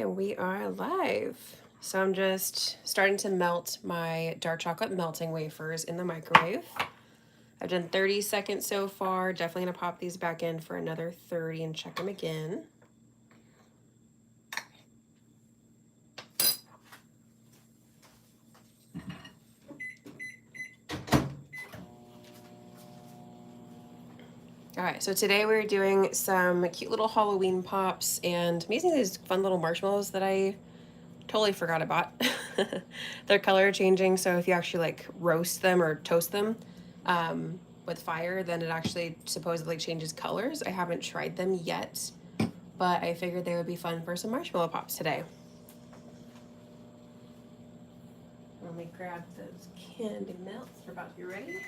Okay, we are live. So I'm just starting to melt my dark chocolate melting wafers in the microwave. I've done 30 seconds so far. Definitely gonna pop these back in for another 30 and check them again. All right, so today we're doing some cute little Halloween pops, and I'm using these fun little marshmallows that I totally forgot about. They're color changing, so if you actually like roast them or toast them with fire, then it actually supposedly changes colors. I haven't tried them yet, but I figured they would be fun for some marshmallow pops today. Let me grab those candy melts. They're about to be ready.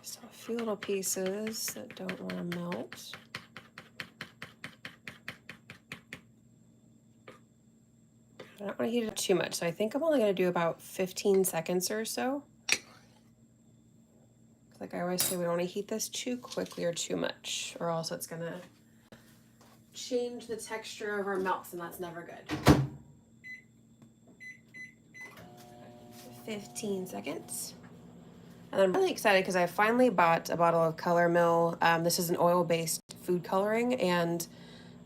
So a few little pieces that don't want to melt. I don't want to heat it too much, so I think I'm only going to do about 15 seconds or so. Like I always say, we don't want to heat this too quickly or too much, or else it's going to change the texture of our melts, and that's never good. 15 seconds. And I'm really excited because I finally bought a bottle of Color Mill. This is an oil-based food coloring, and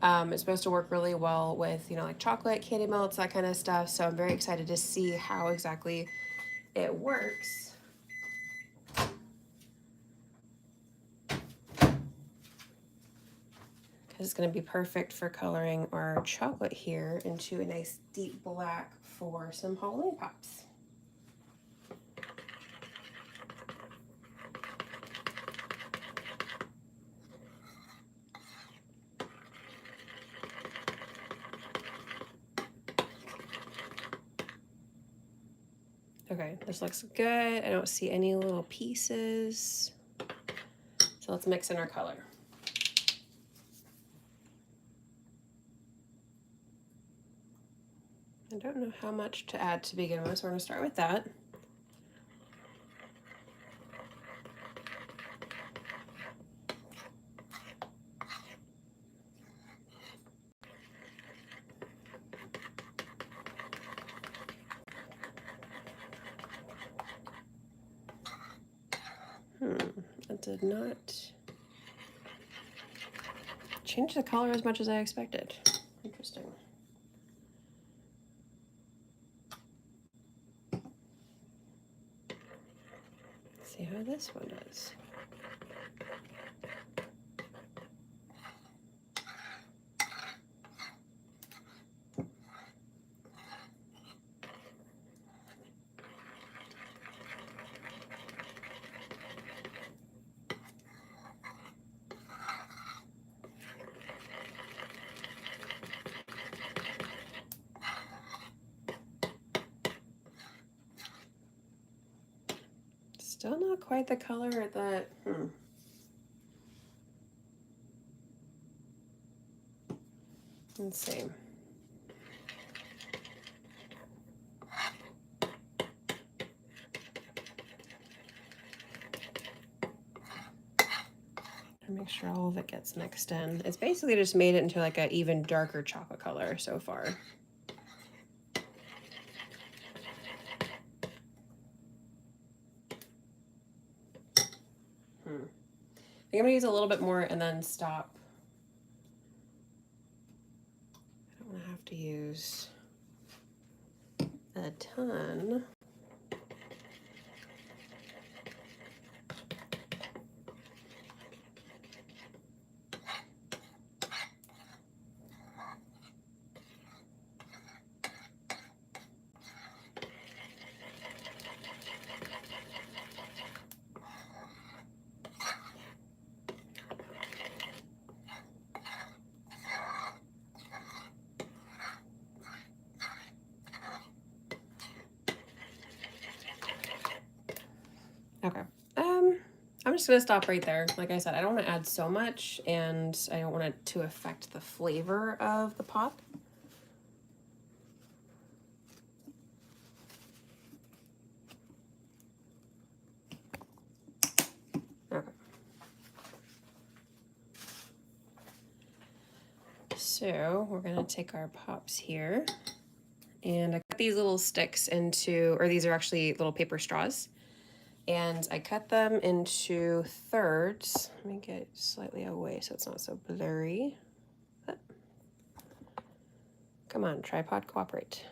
it's supposed to work really well with, like chocolate, candy melts, that kind of stuff. So I'm very excited to see how exactly it works. Because it's going to be perfect for coloring our chocolate here into a nice deep black for some Halloween pops. Okay, this looks good. I don't see any little pieces. So let's mix in our color. I don't know how much to add to begin with, so we're going to start with that. It did not change the color as much as I expected. Interesting. Let's see how this one does. Still not quite the color that, Let's see. Make sure all of it gets mixed in. It's basically just made it into like an even darker chocolate color so far. I think I'm gonna use a little bit more and then stop. I don't want to have to use a ton. Okay. I'm just gonna stop right there. Like I said, I don't want to add so much, and I don't want it to affect the flavor of the pop. Okay. So we're gonna take our pops here, and I cut these little sticks into, or these are actually little paper straws, and I cut them into thirds. Let me get slightly away so it's not so blurry. Come on, tripod, cooperate.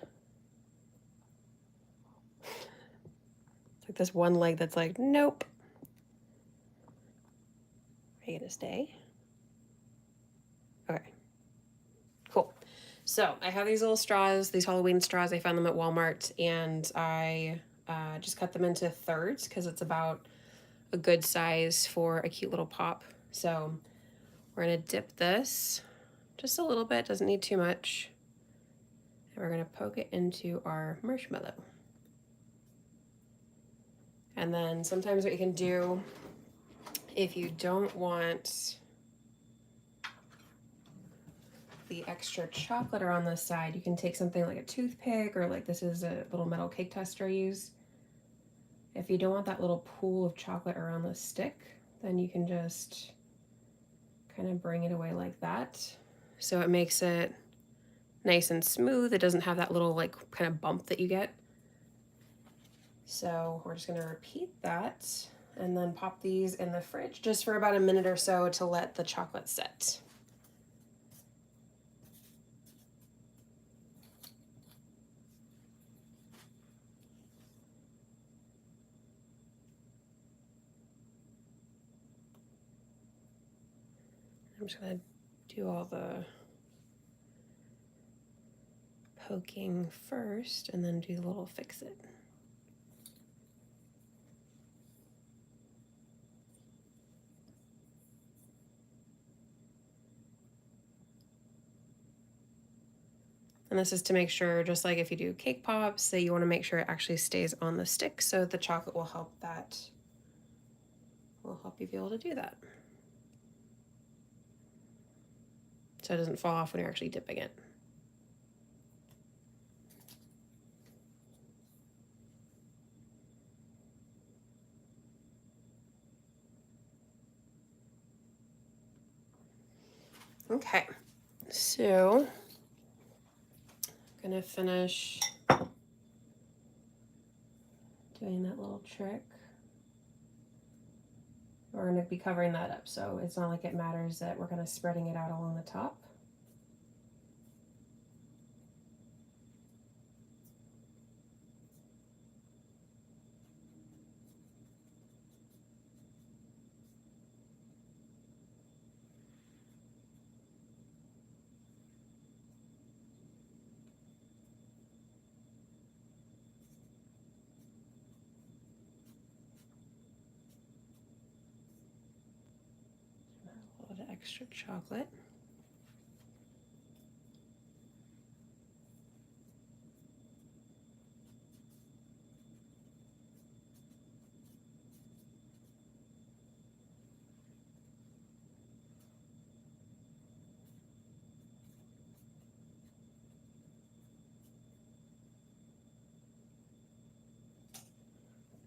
It's like this one leg that's like, nope. Are you gonna stay? Okay, cool. So I have these little straws, these Halloween straws. I found them at Walmart, and I just cut them into thirds because it's about a good size for a cute little pop. So we're gonna dip this just a little bit, doesn't need too much. And we're gonna poke it into our marshmallow. And then sometimes what you can do, if you don't want the extra chocolate around the side, you can take something like a toothpick, or like this is a little metal cake tester I use. If you don't want that little pool of chocolate around the stick, then you can just kind of bring it away like that. So it makes it nice and smooth. It doesn't have that little like kind of bump that you get. So we're just gonna repeat that and then pop these in the fridge just for about a minute or so to let the chocolate set. I'm just gonna do all the poking first and then do the little fix it. And this is to make sure, just like if you do cake pops, that you want to make sure it actually stays on the stick, so the chocolate will help you be able to do that. So it doesn't fall off when you're actually dipping it. Okay, so I'm gonna finish doing that little trick. We're gonna be covering that up, so it's not like it matters that we're gonna spreading it out along the top. A little bit of extra chocolate.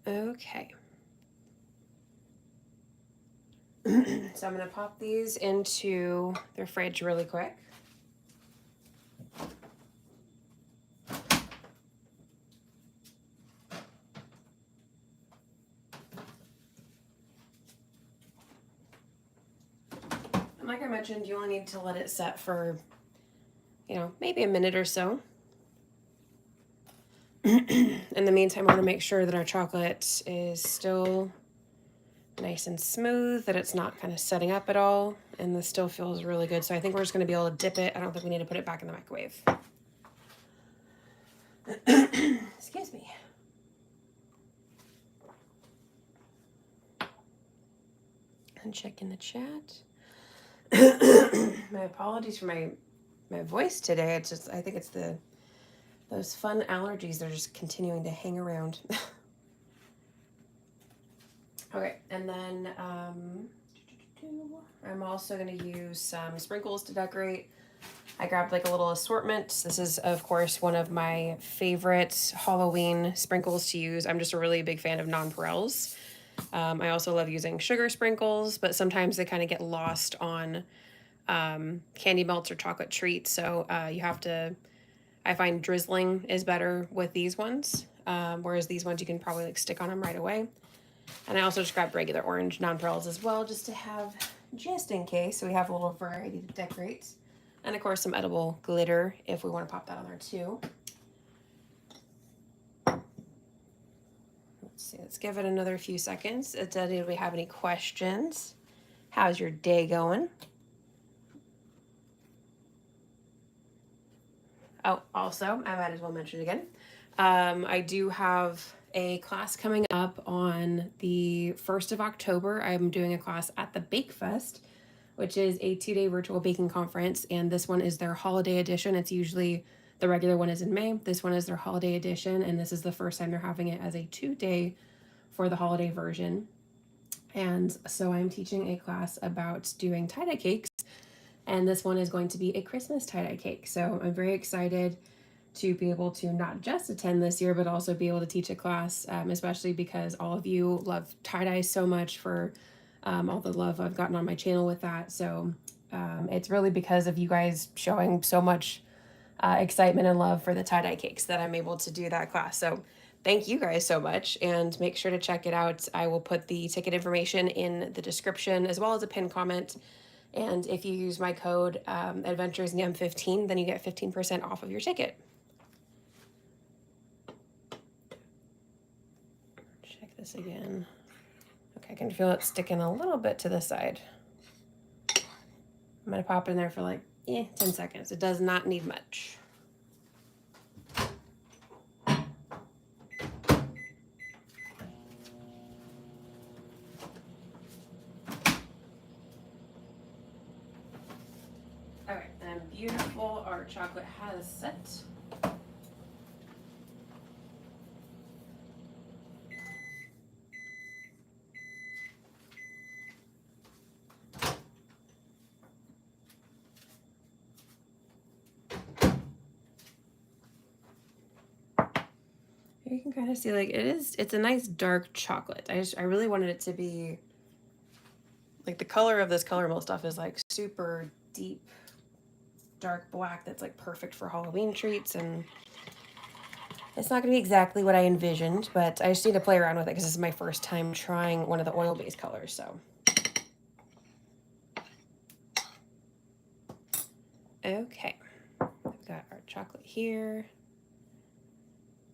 Okay. So I'm gonna pop these into their fridge really quick. And like I mentioned, you only need to let it set for, maybe a minute or so. In the meantime, I want to make sure that our chocolate is still nice and smooth, that it's not kind of setting up at all, and this still feels really good. So I think we're just going to be able to dip it. I don't think we need to put it back in the microwave. Excuse me. And check in the chat. My apologies for my voice today. It's just, I think it's those fun allergies. They're just continuing to hang around. Okay, and then I'm also going to use some sprinkles to decorate. I grabbed like a little assortment. This is, of course, one of my favorite Halloween sprinkles to use. I'm just a really big fan of nonpareils. I also love using sugar sprinkles, but sometimes they kind of get lost on candy melts or chocolate treats. So you have to, I find drizzling is better with these ones, whereas these ones you can probably like stick on them right away. And I also just grabbed regular orange nonpareils as well, just to have, just in case. So we have a little variety to decorate. And of course some edible glitter if we want to pop that on there too. Let's see, let's give it another few seconds. Do we have any questions? How's your day going? Oh, also, I might as well mention again. I do have a class coming up on the 1st of October. I'm doing a class at the Bake Fest, which is a 2-day virtual baking conference. And this one is their holiday edition. It's usually the regular one is in May. This one is their holiday edition. And this is the first time they're having it as a 2-day for the holiday version. And so I'm teaching a class about doing tie-dye cakes. And this one is going to be a Christmas tie-dye cake. So I'm very excited to be able to not just attend this year, but also be able to teach a class, especially because all of you love tie-dye so much for all the love I've gotten on my channel with that. So it's really because of you guys showing so much excitement and love for the tie-dye cakes that I'm able to do that class. So thank you guys so much, and make sure to check it out. I will put the ticket information in the description as well as a pinned comment. And if you use my code AdventuresNyum15, then you get 15% off of your ticket. Check this again. Okay, I can feel it sticking a little bit to the side. I'm gonna pop in there for like 10 seconds. It does not need much. Alright, and beautiful, our chocolate has set. You can kind of see like it's a nice dark chocolate. I really wanted it to be like the color of this color mill stuff is like super deep dark black that's like perfect for Halloween treats, and it's not going to be exactly what I envisioned, but I just need to play around with it because this is my first time trying one of the oil-based colors. So okay, we've got our chocolate here.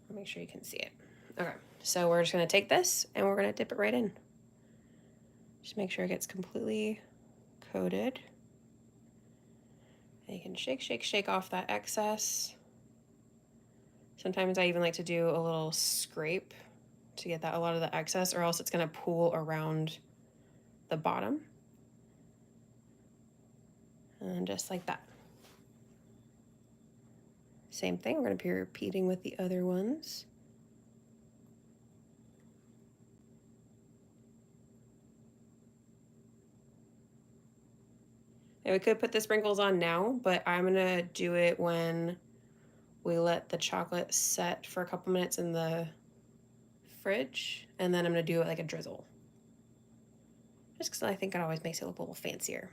I'll make sure you can see it. Okay, so we're just going to take this and we're going to dip it right in. Just make sure it gets completely coated. And you can shake, shake, shake off that excess. Sometimes I even like to do a little scrape to get that a lot of the excess, or else it's going to pool around the bottom. And just like that. Same thing, we're going to be repeating with the other ones. And we could put the sprinkles on now, but I'm going to do it when we let the chocolate set for a couple minutes in the fridge, and then I'm going to do it like a drizzle. Just because I think it always makes it look a little fancier.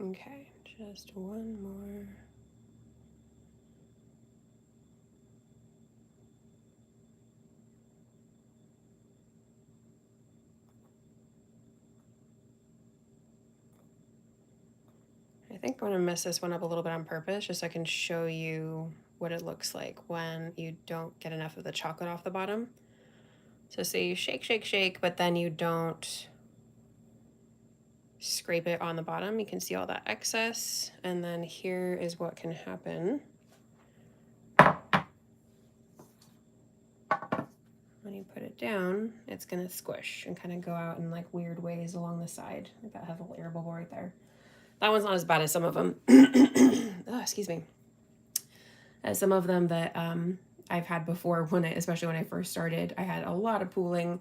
Okay, just one more. I think I'm going to mess this one up a little bit on purpose just so I can show you what it looks like when you don't get enough of the chocolate off the bottom. So say you shake, shake, shake, but then you don't scrape it on the bottom. You can see all that excess. And then here is what can happen when you put it down. It's going to squish and kind of go out in like weird ways along the side. Like that has a little air bubble right there. That one's not as bad as some of them. Oh, excuse me. As some of them that I've had before, especially when I first started, I had a lot of pooling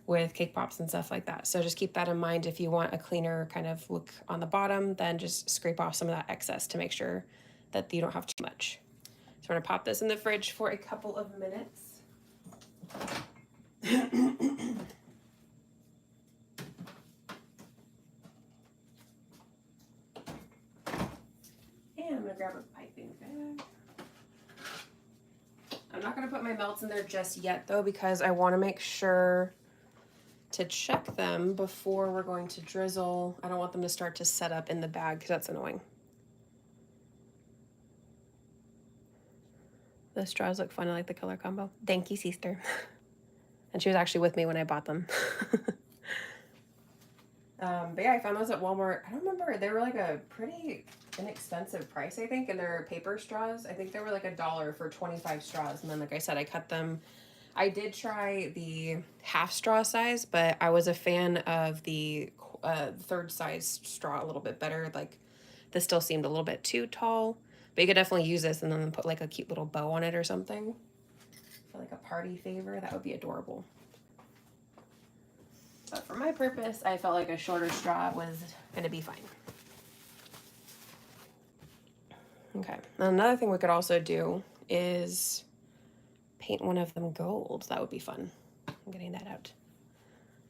with cake pops and stuff like that. So just keep that in mind. If you want a cleaner kind of look on the bottom, then just scrape off some of that excess to make sure that you don't have too much. So we're gonna pop this in the fridge for a couple of minutes. And I'm gonna grab a piping bag. I'm not gonna put my melts in there just yet though, because I wanna make sure to check them before we're going to drizzle. I don't want them to start to set up in the bag because that's annoying. The straws look fun. I like the color combo. Thank you, sister. And she was actually with me when I bought them. But yeah, I found those at Walmart. I don't remember. They were like a pretty inexpensive price, I think, and they're paper straws. I think they were like $1 for 25 straws. And then, like I said, I cut them. I did try the half straw size, but I was a fan of the third size straw a little bit better. Like this still seemed a little bit too tall, but you could definitely use this and then put like a cute little bow on it or something for like a party favor. That would be adorable. But for my purpose, I felt like a shorter straw was going to be fine. Okay, another thing we could also do is paint one of them gold. That would be fun. I'm getting that out.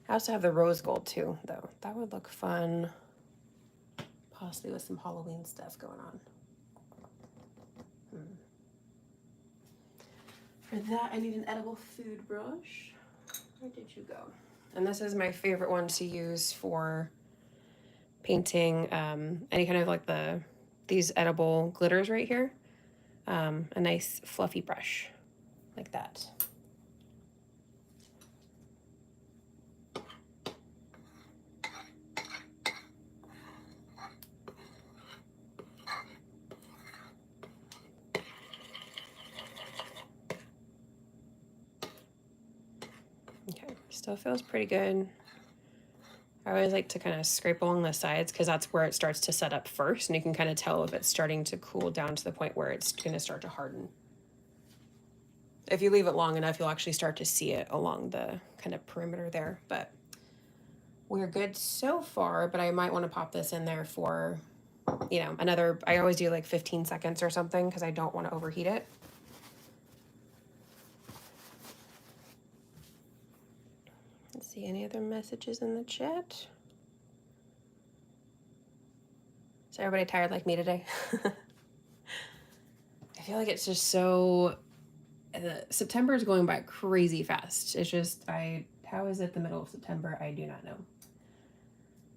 I also have the rose gold too, though. That would look fun. Possibly with some Halloween stuff going on. For that, I need an edible food brush. Where did you go? And this is my favorite one to use for painting any kind of like these edible glitters right here. A nice fluffy brush like that. Okay, still feels pretty good. I always like to kind of scrape along the sides because that's where it starts to set up first, and you can kind of tell if it's starting to cool down to the point where it's going to start to harden. If you leave it long enough, you'll actually start to see it along the kind of perimeter there, but we're good so far. But I might want to pop this in there for, another, I always do like 15 seconds or something because I don't want to overheat it. Let's see, any other messages in the chat? Is everybody tired like me today? I feel like it's just so, September is going by crazy fast. It's just, how is it the middle of September? I do not know.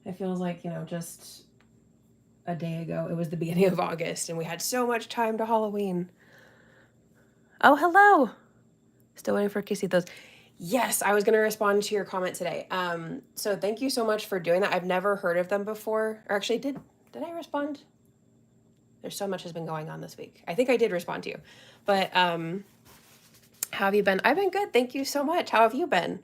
It feels like, just a day ago, it was the beginning of August and we had so much time to Halloween. Oh, hello. Still waiting for quesitos. Yes, I was going to respond to your comment today. So thank you so much for doing that. I've never heard of them before. Or actually, did I respond? There's so much has been going on this week. I think I did respond to you. But how have you been? I've been good. Thank you so much. How have you been?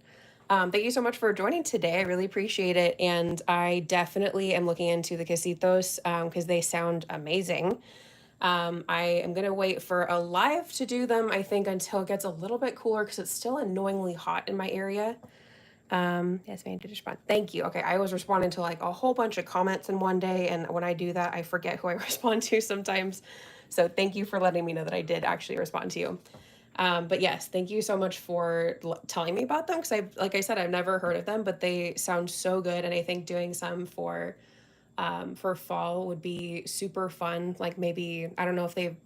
Thank you so much for joining today. I really appreciate it. And I definitely am looking into the quesitos because they sound amazing. I am going to wait for a live to do them, I think, until it gets a little bit cooler because it's still annoyingly hot in my area. Yes, I did respond. Thank you. Okay, I was responding to like a whole bunch of comments in one day, and when I do that, I forget who I respond to sometimes. So thank you for letting me know that I did actually respond to you. But yes, thank you so much for telling me about them because like I said, I've never heard of them, but they sound so good, and I think doing some for fall would be super fun. Like maybe, I don't know if they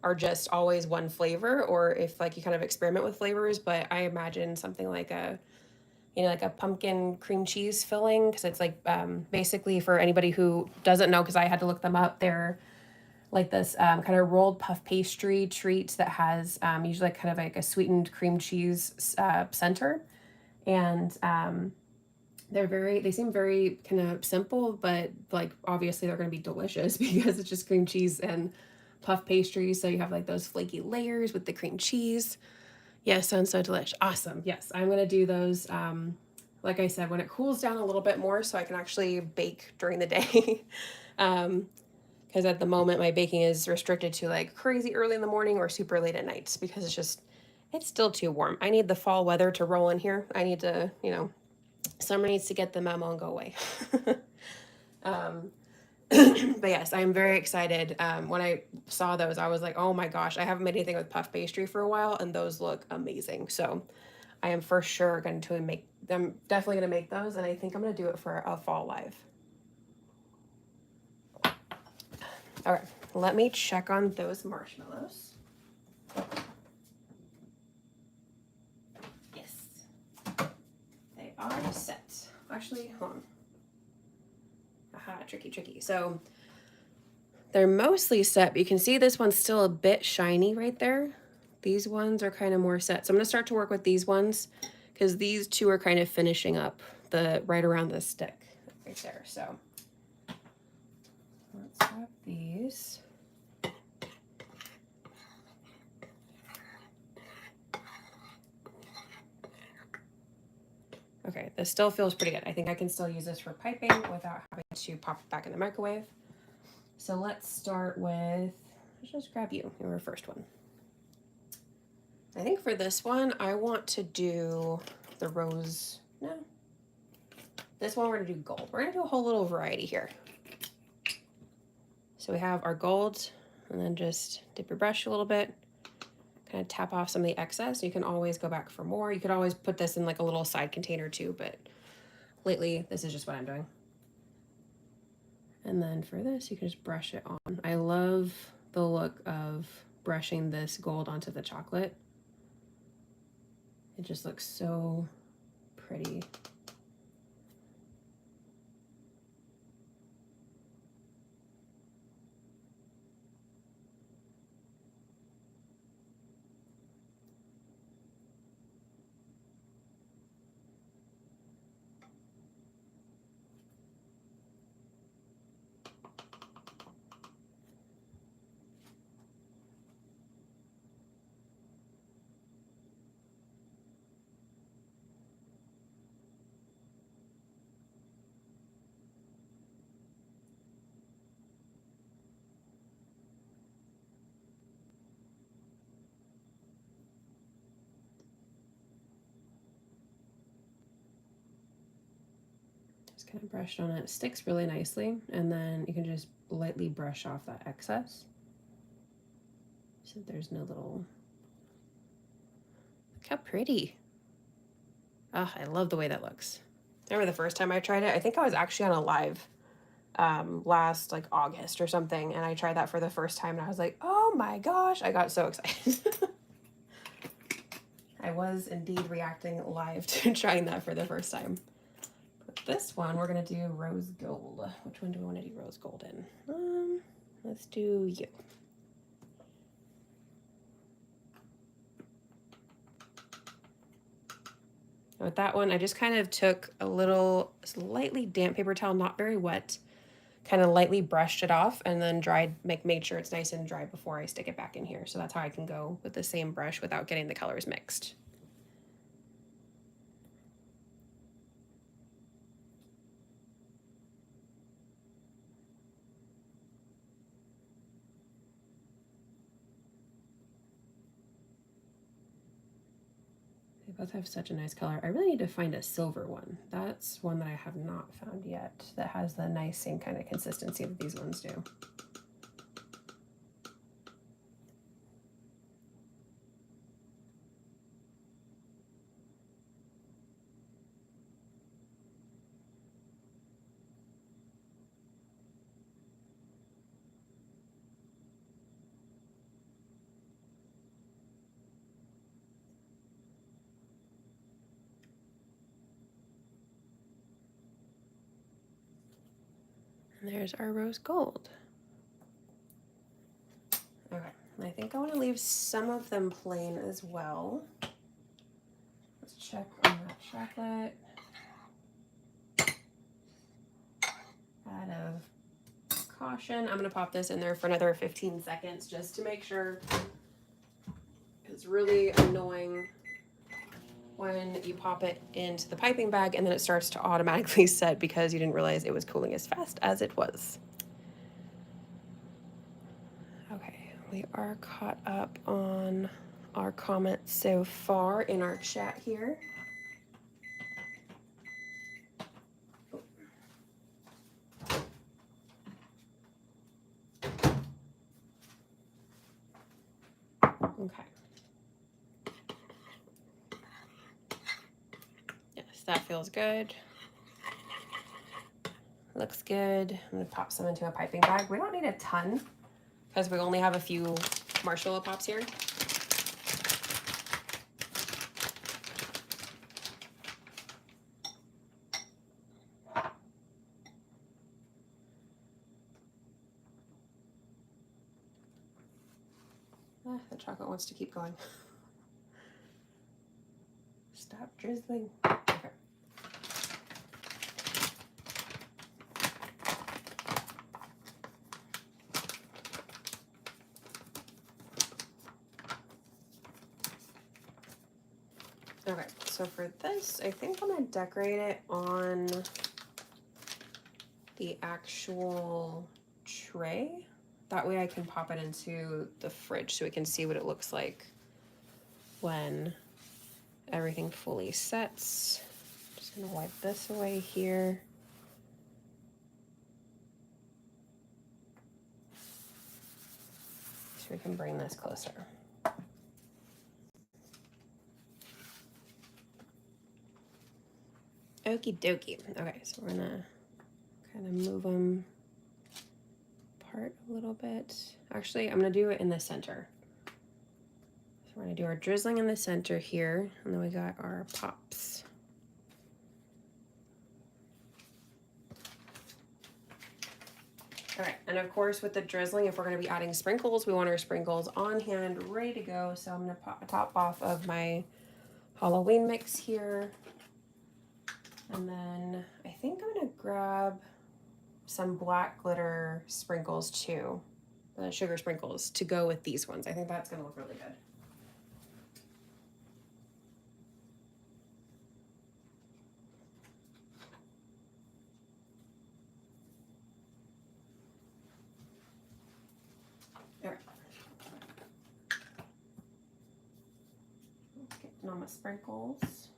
are just always one flavor or if like you kind of experiment with flavors, but I imagine something like a you know, like a pumpkin cream cheese filling, because it's like basically, for anybody who doesn't know, because I had to look them up, they're like this kind of rolled puff pastry treat that has usually like kind of like a sweetened cream cheese center. And they seem very kind of simple, but like obviously they're going to be delicious because it's just cream cheese and puff pastry. So you have like those flaky layers with the cream cheese. Yeah, sounds so delish. Awesome. Yes, I'm going to do those. Like I said, when it cools down a little bit more, so I can actually bake during the day. Because at the moment my baking is restricted to like crazy early in the morning or super late at nights, because it's still too warm. I need the fall weather to roll in here. I need to, you know, summer needs to get the memo and go away. um, but yes, I'm very excited. When I saw those, I was like, oh my gosh, I haven't made anything with puff pastry for a while, and those look amazing. So I am for sure going to make them, definitely going to make those, and I think I'm going to do it for a fall live. All right, let me check on those marshmallows. Yes, they are set. Actually, hold on. Aha, tricky. So they're mostly set, but you can see this one's still a bit shiny right there. These ones are kind of more set. So I'm going to start to work with these ones, because these two are kind of finishing up the right around the stick right there. So let's have these. Okay, this still feels pretty good. I think I can still use this for piping without having to pop it back in the microwave. So let's start with, let's just grab you. You were the first one. I think for this one, I want to do the rose. No. This one we're going to do gold. We're going to do a whole little variety here. So we have our gold, and then just dip your brush a little bit. Kind of tap off some of the excess. You can always go back for more. You could always put this in like a little side container too, but lately this is just what I'm doing. And then for this, you can just brush it on. I love the look of brushing this gold onto the chocolate. It just looks so pretty. Just kind of brush on it. It sticks really nicely, and then you can just lightly brush off that excess so there's no little. Look how pretty. Oh, I love the way that looks. I remember the first time I tried it, I think I was actually on a live last like August or something, and I tried that for the first time, and I was like, oh my gosh, I got so excited. I was indeed reacting live to trying that for the first time. But this one, we're gonna do rose gold. Which one do we want to do rose gold in? Let's do you. With that one, I just kind of took a little slightly damp paper towel, not very wet, kind of lightly brushed it off, and then made sure it's nice and dry before I stick it back in here. So that's how I can go with the same brush without getting the colors mixed. They both have such a nice color. I really need to find a silver one. That's one that I have not found yet that has the nice same kind of consistency that these ones do. And there's our rose gold. Okay, and I think I want to leave some of them plain as well. Let's check on that chocolate. Out of caution, I'm gonna pop this in there for another 15 seconds just to make sure. It's really annoying when you pop it into the piping bag and then it starts to automatically set because you didn't realize it was cooling as fast as it was. Okay, we are caught up on our comments so far in our chat here. Okay. Yes, that feels good. Looks good. I'm gonna pop some into a piping bag. We don't need a ton because we only have a few marshmallow pops here. The chocolate wants to keep going. Stop drizzling. Okay. Okay, so for this, I think I'm gonna decorate it on the actual tray. That way I can pop it into the fridge so we can see what it looks like when everything fully sets. Just gonna wipe this away here. So we can bring this closer. Okie dokie. Okay, so we're gonna kind of move them apart a little bit. Actually, I'm gonna do it in the center. So we're gonna do our drizzling in the center here, and then we got our pops. All right, and of course with the drizzling, if we're gonna be adding sprinkles, we want our sprinkles on hand, ready to go. So I'm gonna pop a top off of my Halloween mix here. And then I think I'm gonna grab some black glitter sprinkles too, the sugar sprinkles, to go with these ones. I think that's gonna look really good. All right. Getting all my sprinkles.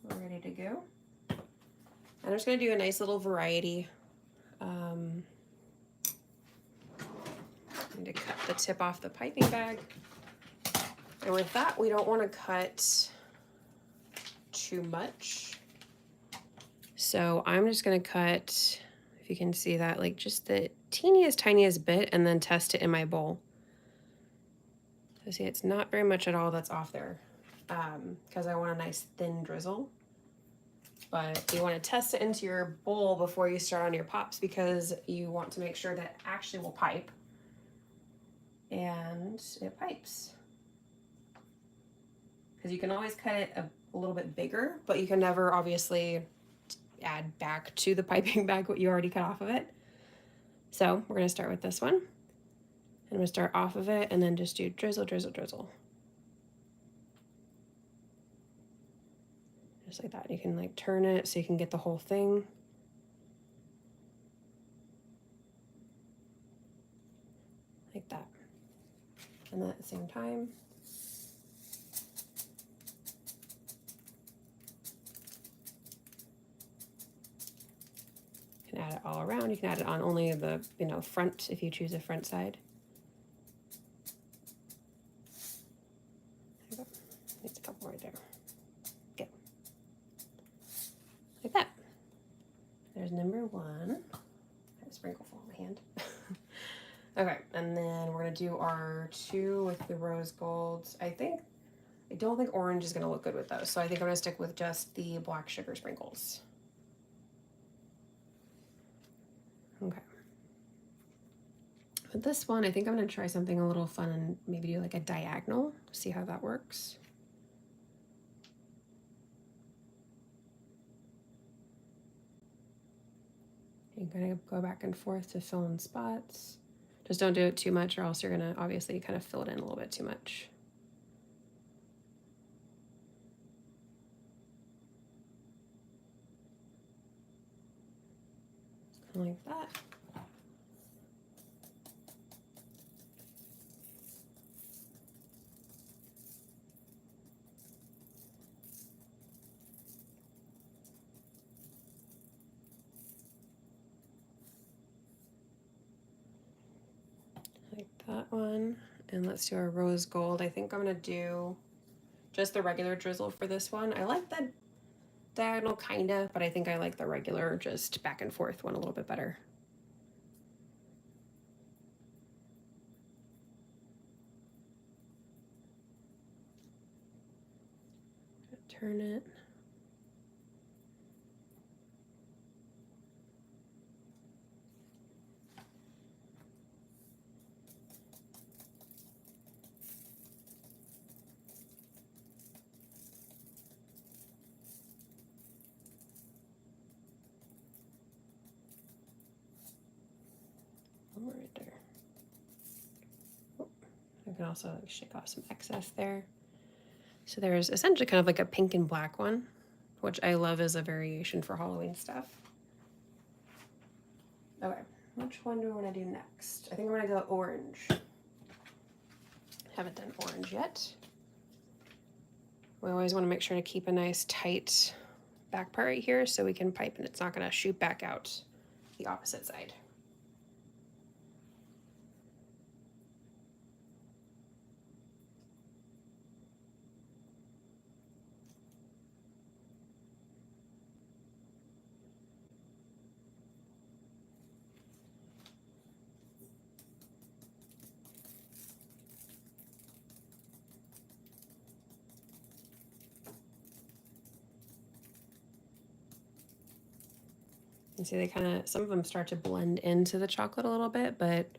We're ready to go. I'm just gonna do a nice little variety. I need to cut the tip off the piping bag. And with that, we don't want to cut too much. So I'm just gonna cut, if you can see that, like just the tiniest bit, and then test it in my bowl. So see, it's not very much at all that's off there, because I want a nice thin drizzle. But you want to test it into your bowl before you start on your pops, because you want to make sure that it actually will pipe. And it pipes. Because you can always cut it a little bit bigger, but you can never obviously add back to the piping bag what you already cut off of it. So we're going to start with this one. And I'm going to start off of it and then just do drizzle, drizzle, drizzle. Just like that. You can like turn it so you can get the whole thing. Like that. And then at the same time, you can add it all around. You can add it on only the, front if you choose a front side. There you go. Needs a couple more there. Okay. Like that. There's number one. I have a sprinkle full in my hand. Okay, and then we're gonna do our two with the rose golds. I don't think orange is gonna look good with those, so I think I'm gonna stick with just the black sugar sprinkles. With this one, I think I'm going to try something a little fun and maybe do like a diagonal, see how that works. You're going to go back and forth to fill in spots. Just don't do it too much or else you're going to obviously kind of fill it in a little bit too much. Like that. Like that one. And let's do our rose gold. I think I'm going to do just the regular drizzle for this one. I like the diagonal kind of, but I think I like the regular just back and forth one a little bit better. Turn it. Right there. Oh, I can also like shake off some excess there. So there's essentially kind of like a pink and black one, which I love as a variation for Halloween stuff. Okay, which one do I want to do next? I think I'm going to go orange. Haven't done orange yet. We always want to make sure to keep a nice tight back part right here so we can pipe and it's not going to shoot back out the opposite side. You see they kind of, some of them start to blend into the chocolate a little bit, but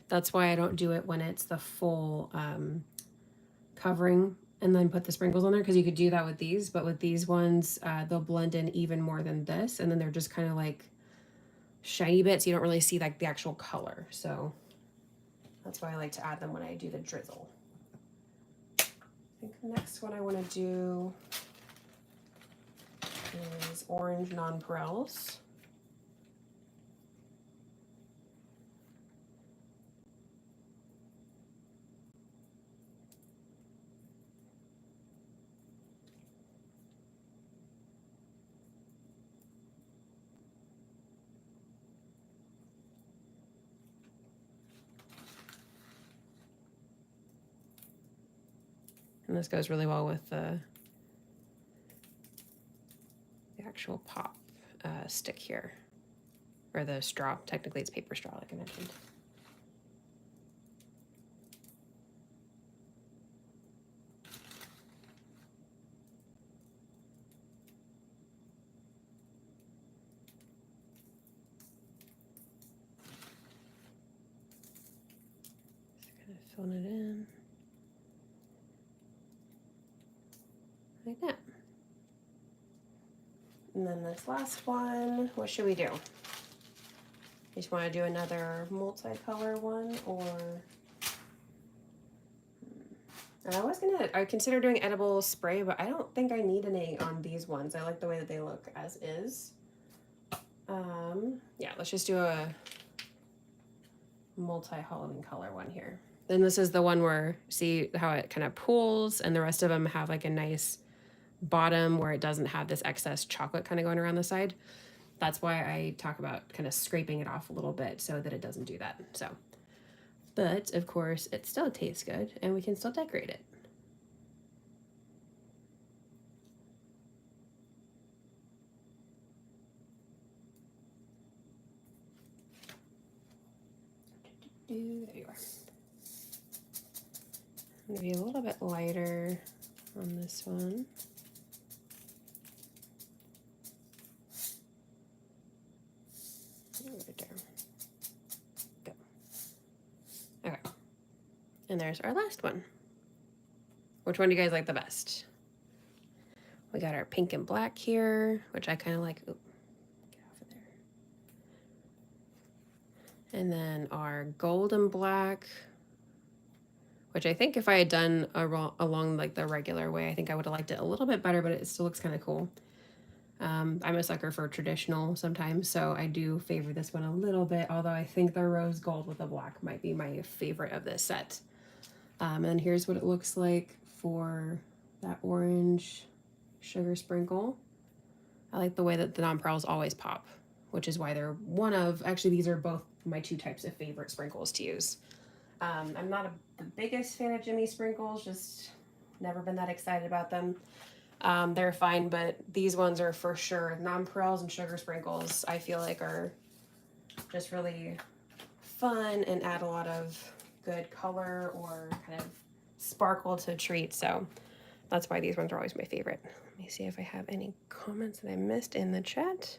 that's why I don't do it when it's the full covering and then put the sprinkles on there, because you could do that with these, but with these ones, they'll blend in even more than this, and then they're just kind of like shiny bits. You don't really see like the actual color, so that's why I like to add them when I do the drizzle. I think the next one I want to do is orange nonpareils. And this goes really well with the actual pop stick here, or the straw. Technically it's paper straw like I mentioned. Just kind of filling it in like that. And then this last one, what should we do? You just want to do another multicolor one, or I consider doing edible spray, but I don't think I need any on these ones. I like the way that they look as is. Yeah, let's just do a multi-Halloween color one here. Then this is the one where, see how it kind of pools, and the rest of them have like a nice bottom where it doesn't have this excess chocolate kind of going around the side. That's why I talk about kind of scraping it off a little bit so that it doesn't do that. So, but of course it still tastes good and we can still decorate it. There you are. I'm gonna be a little bit lighter on this one. Right there. Go. And there's our last one. Which one do you guys like the best? We got our pink and black here, which I kind of like. Oop, get off of there. And then our gold and black, which I think if I had done along like the regular way, I think I would have liked it a little bit better, but it still looks kind of cool. I'm a sucker for traditional sometimes, so I do favor this one a little bit, although I think the rose gold with the black might be my favorite of this set. And here's what it looks like for that orange sugar sprinkle. I like the way that the nonpareils always pop, which is why they're one of, actually these are both my two types of favorite sprinkles to use. I'm not the biggest fan of Jimmy sprinkles, just never been that excited about them. They're fine, but these ones are for sure. Nonpareils and sugar sprinkles, I feel like are just really fun and add a lot of good color or kind of sparkle to treat. So that's why these ones are always my favorite. Let me see if I have any comments that I missed in the chat.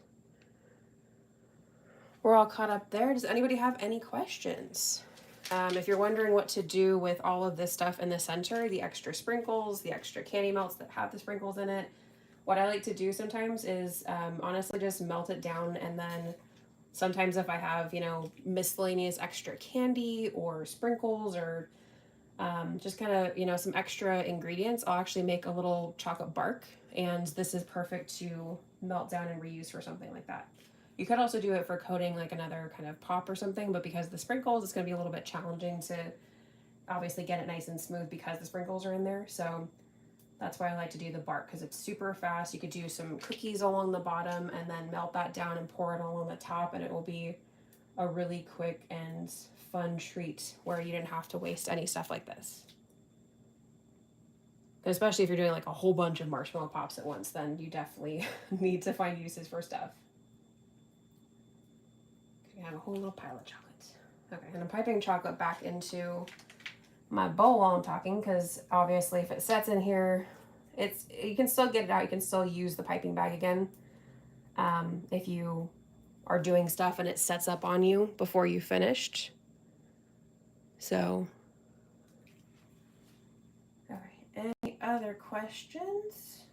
We're all caught up there. Does anybody have any questions? If you're wondering what to do with all of this stuff in the center, the extra sprinkles, the extra candy melts that have the sprinkles in it, what I like to do sometimes is honestly just melt it down, and then sometimes if I have, you know, miscellaneous extra candy or sprinkles or just kind of, you know, some extra ingredients, I'll actually make a little chocolate bark, and this is perfect to melt down and reuse for something like that. You could also do it for coating like another kind of pop or something, but because the sprinkles, it's going to be a little bit challenging to obviously get it nice and smooth because the sprinkles are in there. So that's why I like to do the bark, because it's super fast. You could do some cookies along the bottom and then melt that down and pour it all on the top, and it will be a really quick and fun treat where you didn't have to waste any stuff like this. Especially if you're doing like a whole bunch of marshmallow pops at once, then you definitely need to find uses for stuff. I have a whole little pile of chocolate. Okay, and I'm piping chocolate back into my bowl while I'm talking, because obviously if it sets in here, you can still get it out. You can still use the piping bag again if you are doing stuff and it sets up on you before you finished. So, all right, any other questions?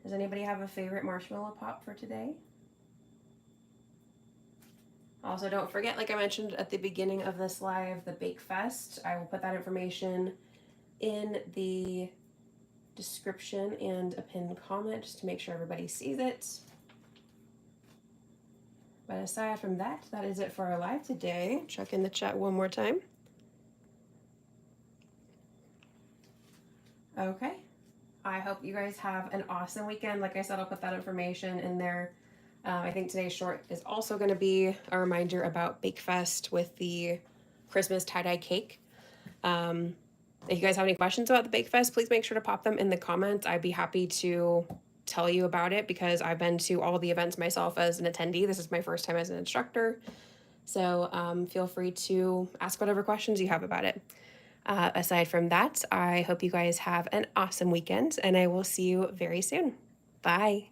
Does anybody have a favorite marshmallow pop for today? Also, don't forget, like I mentioned at the beginning of this live, the Bake Fest. I will put that information in the description and a pinned comment just to make sure everybody sees it. But aside from that, that is it for our live today. Check in the chat one more time. Okay. I hope you guys have an awesome weekend. Like I said, I'll put that information in there. I think today's short is also going to be a reminder about Bake Fest with the Christmas tie-dye cake. If you guys have any questions about the Bake Fest, please make sure to pop them in the comments. I'd be happy to tell you about it because I've been to all the events myself as an attendee. This is my first time as an instructor. So feel free to ask whatever questions you have about it. Aside from that, I hope you guys have an awesome weekend, and I will see you very soon. Bye.